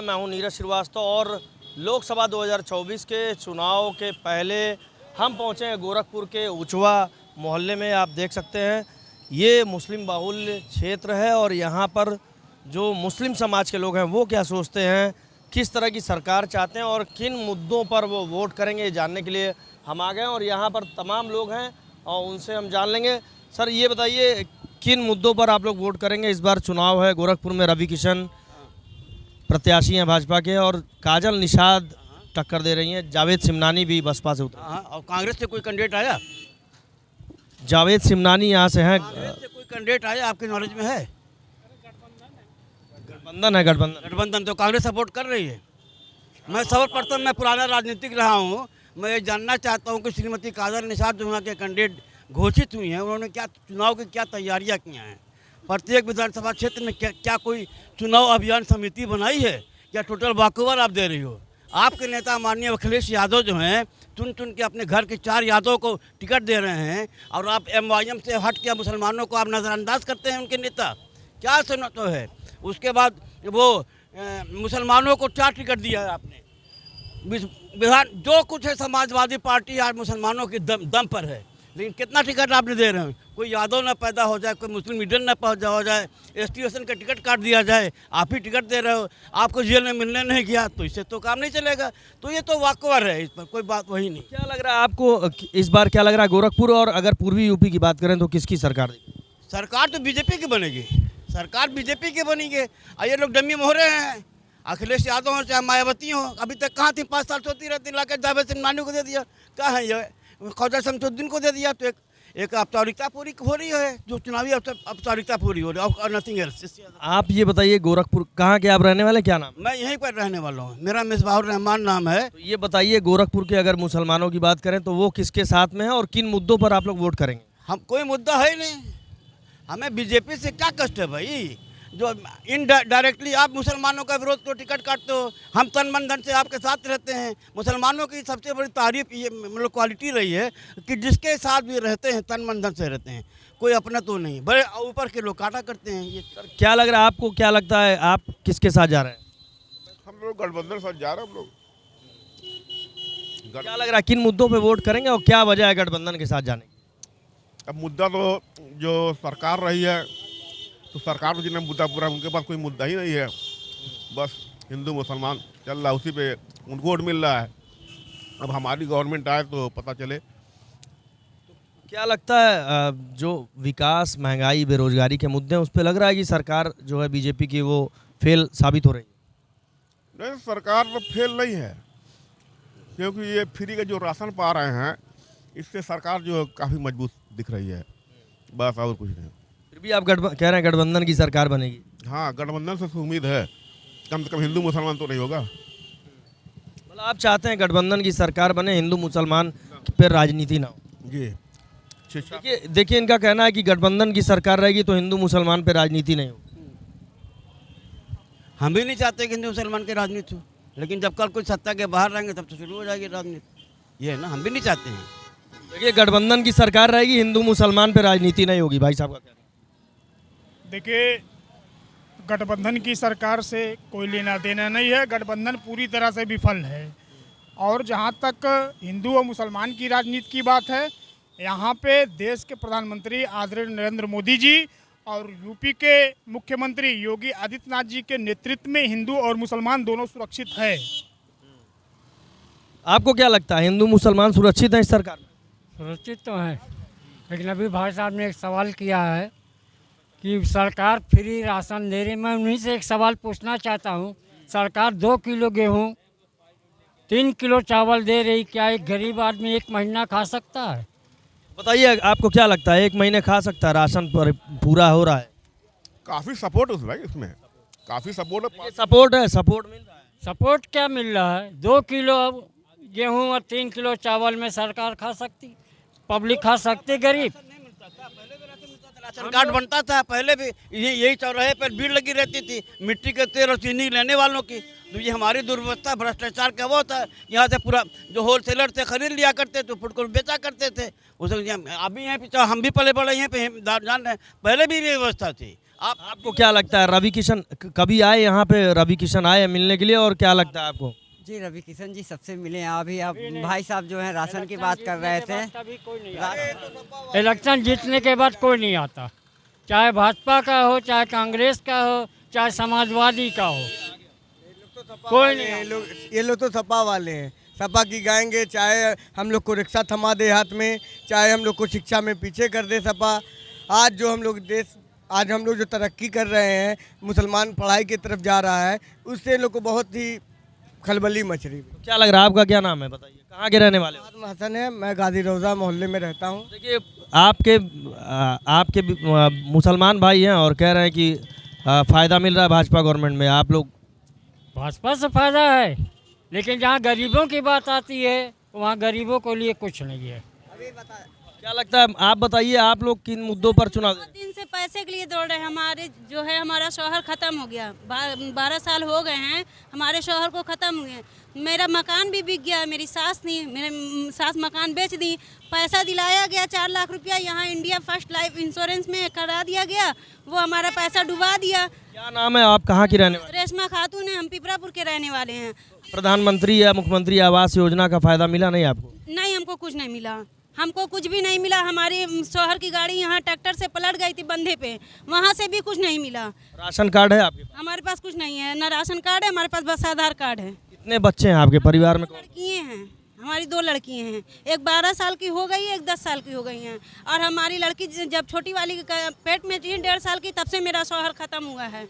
मैं हूं नीरज श्रीवास्तव और लोकसभा 2024 के चुनाव के पहले हम पहुंचे हैं गोरखपुर के उचवा मोहल्ले में। आप देख सकते हैं ये मुस्लिम बाहुल्य क्षेत्र है और यहाँ पर जो मुस्लिम समाज के लोग हैं वो क्या सोचते हैं, किस तरह की सरकार चाहते हैं और किन मुद्दों पर वो वोट करेंगे, ये जानने के लिए हम आ गए हैं। और यहाँ पर तमाम लोग हैं और उनसे हम जान लेंगे। सर ये बताइए किन मुद्दों पर आप लोग वोट करेंगे? इस बार चुनाव है गोरखपुर में, रवि किशन प्रत्याशी हैं भाजपा के और काजल निषाद टक्कर दे रही हैं। जावेद सिमनानी भी बसपा से उतरे। और कांग्रेस से कोई कैंडिडेट आया? जावेद सिमनानी यहाँ से हैं। कांग्रेस से कोई कैंडिडेट आया आपके नॉलेज में है? गठबंधन है। गठबंधन तो कांग्रेस सपोर्ट कर रही है। मैं सर्वप्रथम मैं पुराना राजनीतिक रहा हूँ, मैं ये जानना चाहता हूँ कि श्रीमती काजल निषाद जो वहाँ के कैंडिडेट घोषित हुई हैं, उन्होंने क्या चुनाव की क्या तैयारियाँ की हैं? प्रत्येक विधानसभा क्षेत्र में क्या कोई चुनाव अभियान समिति बनाई है या टोटल वॉकओवर आप दे रही हो? आपके नेता माननीय अखिलेश यादव जो हैं चुन के अपने घर के 4 यादव को टिकट दे रहे हैं और आप MYM से हट के मुसलमानों को आप नज़रअंदाज करते हैं। उनके नेता क्या सुना तो है। उसके बाद वो मुसलमानों को 4 टिकट दिया है आपने। बिहार जो कुछ है समाजवादी पार्टी आज मुसलमानों के दम पर है, लेकिन कितना टिकट आपने दे रहे हैं? कोई यादव ना पैदा हो जाए, कोई मुस्लिम लीडर ना पैदा हो जाए, ST का टिकट काट दिया जाए, आप ही टिकट दे रहे हो। आपको जेल में मिलने नहीं गया तो इससे तो काम नहीं चलेगा। तो ये तो वाकवर है, इस पर कोई बात वही नहीं। क्या लग रहा है आपको इस बार, क्या लग रहा है गोरखपुर और अगर पूर्वी यूपी की बात करें तो किसकी सरकार देगी? सरकार तो बीजेपी की बनेगी, सरकार बीजेपी की बनेगी। ये लोग डमी मोहरे हैं, अखिलेश यादव हो चाहे मायावती हो। अभी तक कहाँ थी? 5 साल सोती रहती, लाकर जावेद सिमनानी को दे दिया। कहाँ है ये? ख्वाजा शमसुद्दीन को दे दिया। तो एक औपचारिकता पूरी हो रही है, जो चुनावी औपचारिकता पूरी हो रही है और नथिंग एल्स। आप ये बताइए गोरखपुर कहाँ के आप रहने वाले, क्या नाम? मैं यहीं पर रहने वाला हूँ, मेरा मिसबाहुर रहमान नाम है। तो ये बताइए गोरखपुर के अगर मुसलमानों की बात करें तो वो किसके साथ में है और किन मुद्दों पर आप लोग वोट करेंगे? हम कोई मुद्दा है ही नहीं, हमें बीजेपी से क्या कष्ट है भाई? जो इनडायरेक्टली आप मुसलमानों का विरोध तो टिकट काटते हो, हम तन मन धन से आपके साथ रहते हैं। मुसलमानों की सबसे बड़ी तारीफ ये मतलब क्वालिटी रही है कि जिसके साथ भी रहते हैं तन मन धन से रहते हैं, कोई अपना तो नहीं। बड़े ऊपर के लोग काटा करते हैं। ये क्या लग रहा है आपको, क्या लगता है आप किसके साथ जा रहे हैं? हम लोग गठबंधन साथ जा रहे हैं। हम लोग क्या लग रहा है किन मुद्दों पे वोट करेंगे और क्या वजह है गठबंधन के साथ जाने की? अब मुद्दा तो जो सरकार रही है तो सरकार तो जिन्हें मुद्दा पूरा, उनके पास कोई मुद्दा ही नहीं है। बस हिंदू मुसलमान चल रहा है, उसी पे उनको वोट मिल रहा है। अब हमारी गवर्नमेंट आए तो पता चले। क्या लगता है जो विकास, महंगाई, बेरोजगारी के मुद्दे हैं उस पर लग रहा है कि सरकार जो है बीजेपी की वो फेल साबित हो रही है? नहीं, सरकार तो फेल नहीं है, क्योंकि ये फ्री का जो राशन पा रहे हैं इससे सरकार जो काफ़ी मजबूत दिख रही है। बस और कुछ नहीं। फिर भी आप कह रहे हैं गठबंधन की सरकार बनेगी? हाँ, गठबंधन से उम्मीद है, कम से कम हिंदू मुसलमान तो नहीं होगा। मतलब आप चाहते हैं गठबंधन की सरकार बने, हिंदू मुसलमान पर राजनीति ना हो? जी। देखिए इनका कहना है कि गठबंधन की सरकार रहेगी तो हिंदू मुसलमान पर राजनीति नहीं होगी। हम भी नहीं चाहते कि हिंदू मुसलमान की राजनीति हो, लेकिन जब कल कोई सत्ता के बाहर रहेंगे तब तो शुरू हो जाएगी राजनीति। ये है ना, हम भी नहीं चाहते हैं। देखिए गठबंधन की सरकार रहेगी, हिंदू मुसलमान पर राजनीति नहीं होगी। भाई साहब का कहना। देखिए गठबंधन की सरकार से कोई लेना देना नहीं है, गठबंधन पूरी तरह से विफल है। और जहाँ तक हिंदू और मुसलमान की राजनीति की बात है, यहाँ पे देश के प्रधानमंत्री आदरणीय नरेंद्र मोदी जी और यूपी के मुख्यमंत्री योगी आदित्यनाथ जी के नेतृत्व में हिंदू और मुसलमान दोनों सुरक्षित है। आपको क्या लगता है हिंदू मुसलमान सुरक्षित हैं इस सरकार में? सुरक्षित तो है, लेकिन अभी भाई साहब ने एक सवाल किया है कि सरकार फ्री राशन दे रही। मैं उन्हीं से एक सवाल पूछना चाहता हूँ, सरकार 2 किलो गेहूँ 3 किलो चावल दे रही, क्या एक गरीब आदमी 1 महीना खा सकता है? बताइए आपको क्या लगता है 1 महीने खा सकता है? राशन पर पूरा हो रहा है? काफ़ी सपोर्ट है भाई, इसमें काफ़ी सपोर्ट है। सपोर्ट है, सपोर्ट मिल रहा है। सपोर्ट क्या मिल रहा है? 2 किलो गेहूँ और 3 किलो चावल में सरकार खा सकती, पब्लिक खा सकती, गरीब? राशन कार्ड बनता था पहले भी, यही चौराहे पर भीड़ लगी रहती थी मिट्टी के तेल और चीनी लेने वालों की। तो ये हमारी दुर्व्यवस्था, भ्रष्टाचार का वो था। यहाँ से पूरा जो होलसेलर थे खरीद लिया करते थे, फुटकर बेचा करते थे। उस अभी यहाँ पे हम भी पले बड़े यहाँ पे जान रहे हैं, पहले भी ये व्यवस्था थी। आपको क्या लगता है रवि किशन कभी आए यहाँ पे? रवि किशन आए मिलने के लिए, और क्या लगता है आपको? जी रवि किशन जी सबसे मिले हैं। अभी आप भाई साहब जो हैं राशन की बात कर रहे थे। इलेक्शन जीतने के बाद कोई नहीं आता, चाहे भाजपा का हो, चाहे कांग्रेस का हो, चाहे समाजवादी का हो, कोई नहीं। ये लोग तो सपा वाले हैं, सपा की गाएंगे। चाहे हम लोग को रिक्शा थमा दे हाथ में, चाहे हम लोग को शिक्षा में पीछे कर दे सपा। आज हम लोग जो तरक्की कर रहे हैं, मुसलमान पढ़ाई की तरफ जा रहा है, उससे इन लोग को बहुत ही खलबली मच रही है। क्या लग रहा है? आपका क्या नाम है, बताइए, कहाँ के रहने वाले हो? आदम हसन है, मैं गाजी रोज़ा मोहल्ले में रहता हूँ। देखिए, आपके मुसलमान भाई हैं और कह रहे हैं कि फ़ायदा मिल रहा है भाजपा गवर्नमेंट में। आप लोग? भाजपा से फायदा है, लेकिन जहाँ गरीबों की बात आती है वहाँ गरीबों को लिए कुछ नहीं है। क्या लगता है, आप बताइए, आप लोग किन मुद्दों पर चुनाव दे रहे हैं? दिन से पैसे के लिए दौड़ रहे हैं। हमारे जो है हमारा शौहर ख़त्म हो गया, 12 साल हो गए हैं हमारे शौहर को ख़त्म हुए। मेरा मकान भी बिक गया, मेरी सास ने मेरे सास मकान बेच दी। पैसा दिलाया गया 4 लाख रुपया, यहाँ इंडिया फर्स्ट लाइफ इंश्योरेंस में करा दिया गया, वो हमारा पैसा डुबा दिया। क्या नाम है? आप कहाँ की रहने वाले? रेशमा खातून है, हम पिपरापुर के रहने वाले हैं। प्रधानमंत्री या मुख्यमंत्री आवास योजना का फ़ायदा मिला नहीं आपको? नहीं, हमको कुछ नहीं मिला, हमको कुछ भी नहीं मिला। हमारे शौहर की गाड़ी यहाँ ट्रैक्टर से पलट गई थी बंधे पे, वहाँ से भी कुछ नहीं मिला। राशन कार्ड है आपके? हमारे पास कुछ नहीं है, ना राशन कार्ड है, हमारे पास बस आधार कार्ड है। कितने बच्चे हैं आपके परिवार में? लड़कियाँ हैं, हमारी 2 लड़कियाँ हैं, एक 12 साल की हो गई है, एक 10 साल की हो गई हैं। और हमारी लड़की जब छोटी वाली पेट में थी 1.5 साल की, तब से मेरा शौहर ख़त्म हुआ है,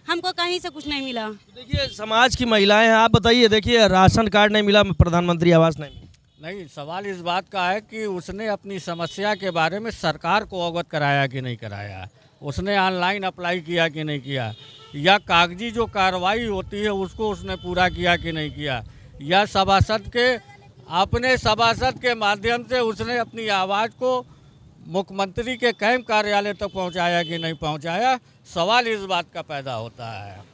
हमको कहीं से कुछ नहीं मिला। देखिए, समाज की महिलाएं हैं, आप बताइए। देखिए, राशन कार्ड नहीं मिला, प्रधानमंत्री आवास नहीं मिला। नहीं, सवाल इस बात का है कि उसने अपनी समस्या के बारे में सरकार को अवगत कराया कि नहीं कराया, उसने ऑनलाइन अप्लाई किया कि नहीं किया, या कागजी जो कार्रवाई होती है उसको उसने पूरा किया कि नहीं किया, या अपने सभासद के माध्यम से उसने अपनी आवाज़ को मुख्यमंत्री के कैंप कार्यालय तक पहुंचाया कि नहीं पहुंचाया। सवाल इस बात का पैदा होता है।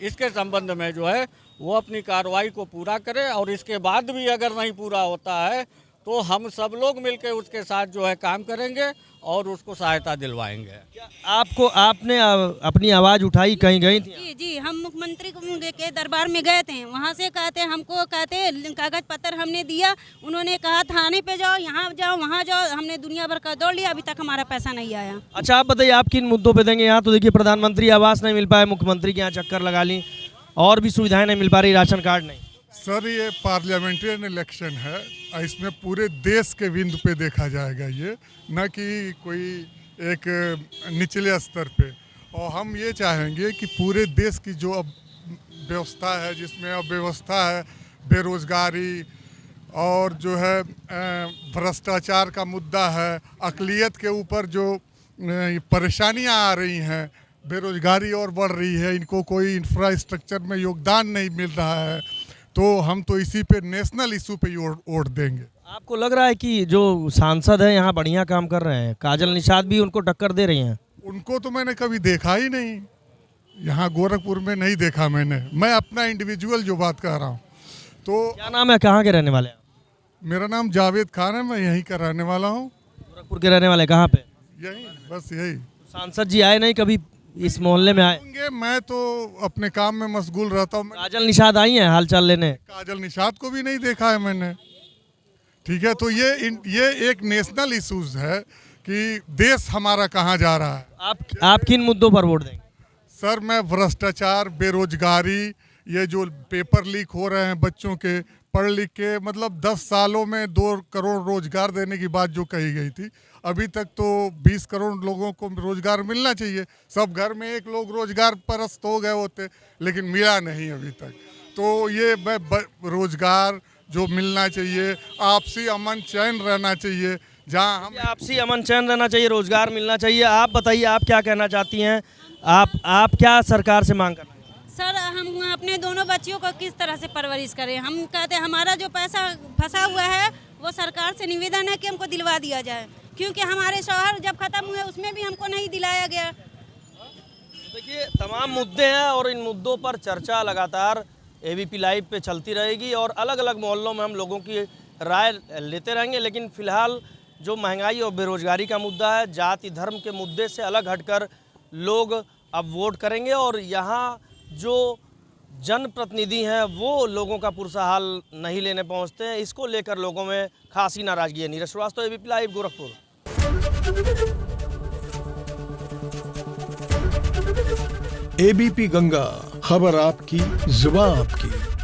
इसके संबंध में जो है वो अपनी कार्रवाई को पूरा करे, और इसके बाद भी अगर नहीं पूरा होता है तो हम सब लोग मिलकर उसके साथ जो है काम करेंगे और उसको सहायता दिलवाएंगे। आपने अपनी आवाज़ उठाई, कहीं गई थी? जी जी, हम मुख्यमंत्री के दरबार में गए थे, वहाँ से हमको कहते कागज पत्र हमने दिया, उन्होंने कहा थाने पे जाओ, यहाँ जाओ, वहाँ जाओ, हमने दुनिया भर का दौड़ लिया, अभी तक हमारा पैसा नहीं आया। अच्छा, आप बताइए, आप किन मुद्दों पे देंगे? यहाँ तो देखिए, प्रधानमंत्री आवास नहीं मिल पाए, मुख्यमंत्री के यहाँ चक्कर लगा ली, और भी सुविधाएं नहीं मिल पा रही, राशन कार्ड नहीं। सर, ये पार्लियामेंट्रियन इलेक्शन है, इसमें पूरे देश के बिंदु पे देखा जाएगा, ये न कि कोई एक निचले स्तर पे। और हम ये चाहेंगे कि पूरे देश की जो अब व्यवस्था है, जिसमें अब व्यवस्था है बेरोजगारी और जो है भ्रष्टाचार का मुद्दा है, अक़लियत के ऊपर जो परेशानियां आ रही हैं, बेरोजगारी और बढ़ रही है, इनको कोई इंफ्रास्ट्रक्चर में योगदान नहीं मिल रहा है, तो हम तो इसी पे नेशनल इशू पे वोट देंगे। आपको लग रहा है कि जो सांसद हैं यहाँ बढ़िया काम कर रहे हैं? काजल निषाद भी उनको टक्कर दे रही हैं। उनको तो मैंने कभी देखा ही नहीं, यहाँ गोरखपुर में नहीं देखा मैंने। मैं अपना इंडिविजुअल जो बात कर रहा हूँ। तो क्या नाम है, कहाँ के रहने वाले हैं? मेरा नाम जावेद खान है, मैं यहीं का रहने वाला हूँ। गोरखपुर के रहने वाले, कहाँ पे? यहीं, बस यही। सांसद जी आए नहीं कभी इस मोहल्ले में? आए? मैं तो अपने काम में मशगूल रहता हूँ। काजल निषाद आई हैं हाल चाल लेने? काजल निषाद को भी नहीं देखा है मैंने। ठीक है, तो ये एक नेशनल इशूज है कि देश हमारा कहाँ जा रहा है। आप किन मुद्दों पर वोट देंगे? सर, मैं भ्रष्टाचार, बेरोजगारी, ये जो पेपर लीक हो रहे हैं बच्चों के पढ़ लिख के, मतलब 10 सालों में 2 करोड़ रोजगार देने की बात जो कही गई थी, अभी तक तो 20 करोड़ लोगों को रोजगार मिलना चाहिए। सब घर में एक लोग रोजगार परस्त हो गए होते, लेकिन मिला नहीं अभी तक। तो ये रोजगार जो मिलना चाहिए, आपसी अमन चैन रहना चाहिए, जहाँ हम आपसी अमन चैन रहना चाहिए, रोजगार मिलना चाहिए। आप बताइए, आप क्या कहना चाहती हैं? आप क्या सरकार से मांग करना? सर, हम अपने दोनों बच्चियों को किस तरह से परवरिश करें? हम कहते हैं हमारा जो पैसा फंसा हुआ है वो सरकार से निवेदन है कि हमको दिलवा दिया जाए, क्योंकि हमारे शौहर जब ख़त्म हुए उसमें भी हमको नहीं दिलाया गया। देखिए, तमाम मुद्दे हैं और इन मुद्दों पर चर्चा लगातार एबीपी लाइव पे चलती रहेगी और अलग अलग मोहल्लों में हम लोगों की राय लेते रहेंगे। लेकिन फ़िलहाल जो महंगाई और बेरोजगारी का मुद्दा है, जाति धर्म के मुद्दे से अलग हटकर लोग अब वोट करेंगे और यहाँ जो जनप्रतिनिधि हैं वो लोगों का पुरसा हाल नहीं लेने पहुँचते हैं। इसको लेकर लोगों में खासी नाराजगी है। Neeraj Srivastava, ABP live, Gorakhpur. ABP Ganga, खबर आपकी, जुबान आपकी।